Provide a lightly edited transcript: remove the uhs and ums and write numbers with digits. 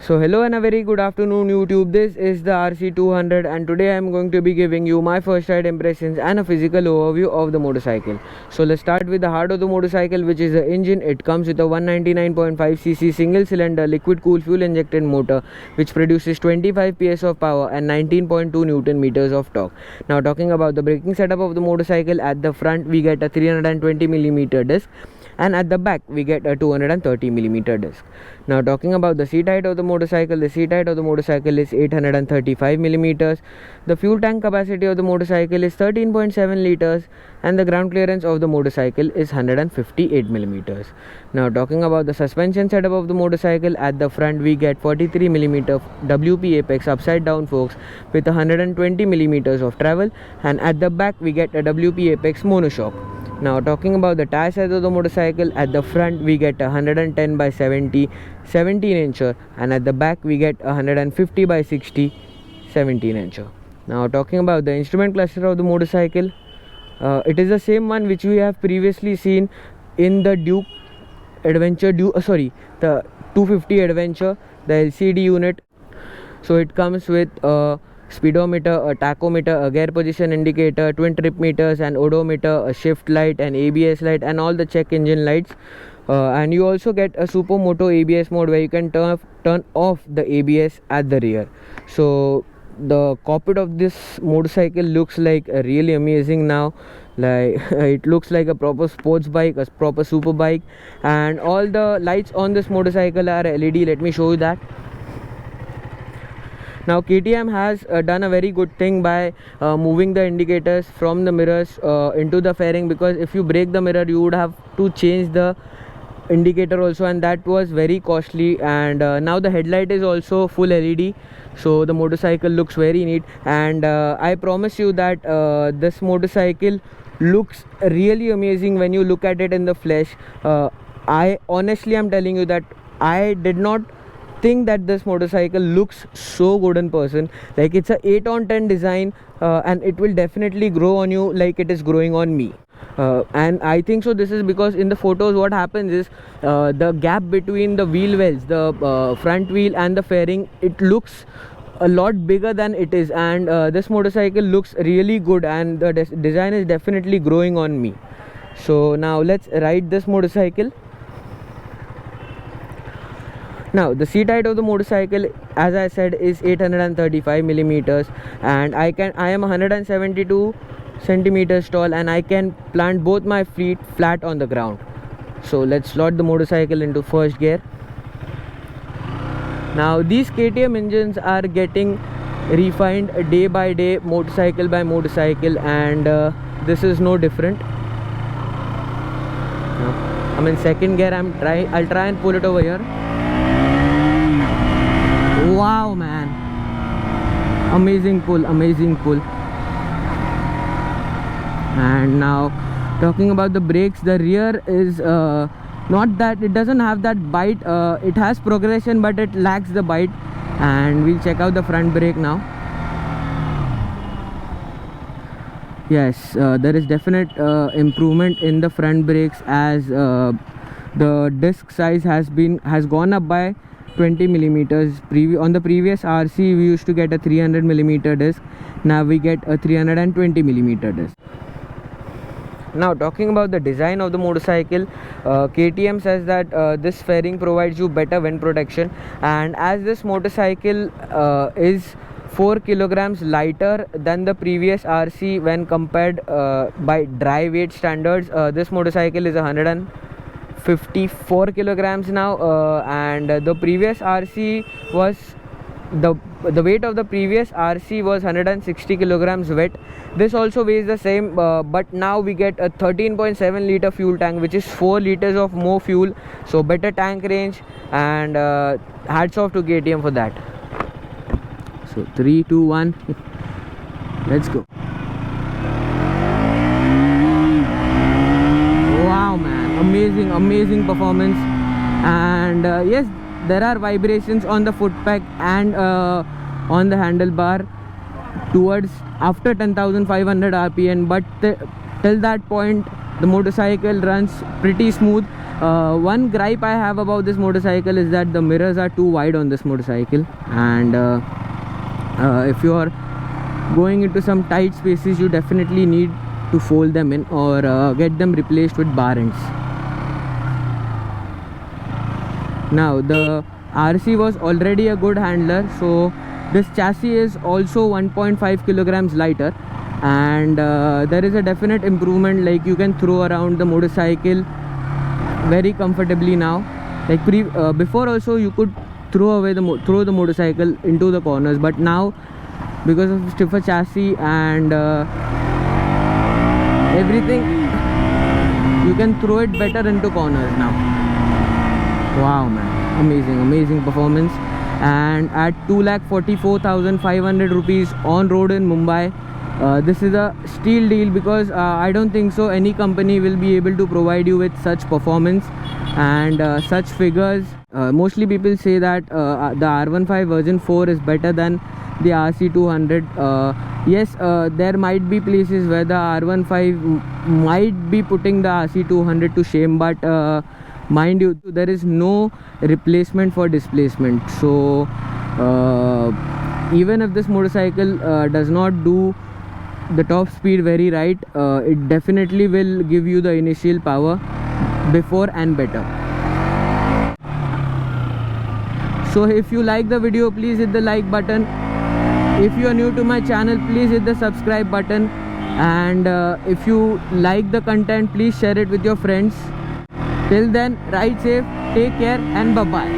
So hello and a very good afternoon YouTube. This is the RC200 and today I am going to be giving you my first ride impressions and a physical overview of the motorcycle. So let's start with the heart of the motorcycle, which is the engine. It comes with a 199.5cc single cylinder liquid cooled fuel injected motor which produces 25 PS of power and 19.2 Newton meters of torque. Now talking about the braking setup of the motorcycle, at the front we get a 320mm disc and at the back we get a 230mm disc. Now talking about the seat height of the motorcycle, is 835mm. The fuel tank capacity of the motorcycle is 13.7 liters and the ground clearance of the motorcycle is 158mm. Now talking about the suspension setup of the motorcycle, at the front we get 43mm WP Apex upside down forks with 120mm of travel, and at the back we get a WP Apex monoshock. Now talking about the tire size of the motorcycle, at the front we get a 110 by 70 17-incher and at the back we get a 150 by 60 17-incher. Now talking about the instrument cluster of the motorcycle, it is the same one which we have previously seen in the Duke Adventure, the 250 Adventure, the LCD unit. So it comes with a speedometer, a tachometer, a gear position indicator, twin trip meters, an odometer, a shift light, an ABS light and all the check engine lights. And you also get a Supermoto ABS mode where you can turn off the ABS at the rear. So the cockpit of this motorcycle looks like really amazing now. Like it looks like a proper sports bike, a proper super bike, and all the lights on this motorcycle are LED. Let me show you that. Now KTM has done a very good thing by moving the indicators from the mirrors into the fairing, because if you break the mirror you would have to change the indicator also, and that was very costly. And now the headlight is also full LED, so the motorcycle looks very neat. And I promise you that this motorcycle looks really amazing when you look at it in the flesh. I honestly am telling you that I did not think that this motorcycle looks so good in person. Like, it's a 8 on 10 design, and it will definitely grow on you like it is growing on me. And I think so this is because in the photos what happens is the gap between the wheel wells, the front wheel and the fairing, it looks a lot bigger than it is. And this motorcycle looks really good, and the design is definitely growing on me. So now let's ride this motorcycle. Now the seat height of the motorcycle, as I said, is 835mm, and I am 172 centimeters tall and I can plant both my feet flat on the ground. So let's slot the motorcycle into first gear. Now these KTM engines are getting refined day by day, motorcycle by motorcycle, and this is no different. Now, I'm in second gear. I'll try and pull it over here. Wow man, amazing pull, amazing pull. And now talking about the brakes, the rear is not that, it doesn't have that bite. It has progression but it lacks the bite. And we'll check out the front brake now. Yes, there is definite improvement in the front brakes, as the disc size has gone up by 20mm. On the previous RC we used to get a 300mm disc. Now we get a 320mm disc. Now talking about the design of the motorcycle, KTM says that this fairing provides you better wind protection, and as this motorcycle is 4 kilograms lighter than the previous RC when compared by dry weight standards, this motorcycle is 154 kilograms now, and the previous RC was the weight of the previous RC was 160 kilograms wet. This also weighs the same, but now we get a 13.7 liter fuel tank, which is 4 liters of more fuel, so better tank range, and hats off to KTM for that. So 3, 2, 1 let's go. Wow man, amazing performance. And yes, there are vibrations on the foot peg and on the handlebar towards after 10,500 rpm, but till that point the motorcycle runs pretty smooth. One gripe I have about this motorcycle is that the mirrors are too wide on this motorcycle, and if you are going into some tight spaces, you definitely need to fold them in or get them replaced with bar ends. Now the RC was already a good handler, so this chassis is also 1.5 kilograms lighter, and there is a definite improvement. Like, you can throw around the motorcycle very comfortably now. Like before also you could throw the motorcycle into the corners, but now because of stiffer chassis and everything, you can throw it better into corners now. Wow man, amazing performance. And at 2,44,500 rupees on road in Mumbai, this is a steal deal, because I don't think so any company will be able to provide you with such performance and such figures. Mostly people say that the R15 version 4 is better than the RC200. Yes, there might be places where the R15 might be putting the RC200 to shame, but mind you, there is no replacement for displacement. So even if this motorcycle does not do the top speed very right, it definitely will give you the initial power before and better. So if you like the video, please hit the like button. If you are new to my channel, please hit the subscribe button, and if you like the content, please share it with your friends. Till then, ride safe, take care, and bye bye.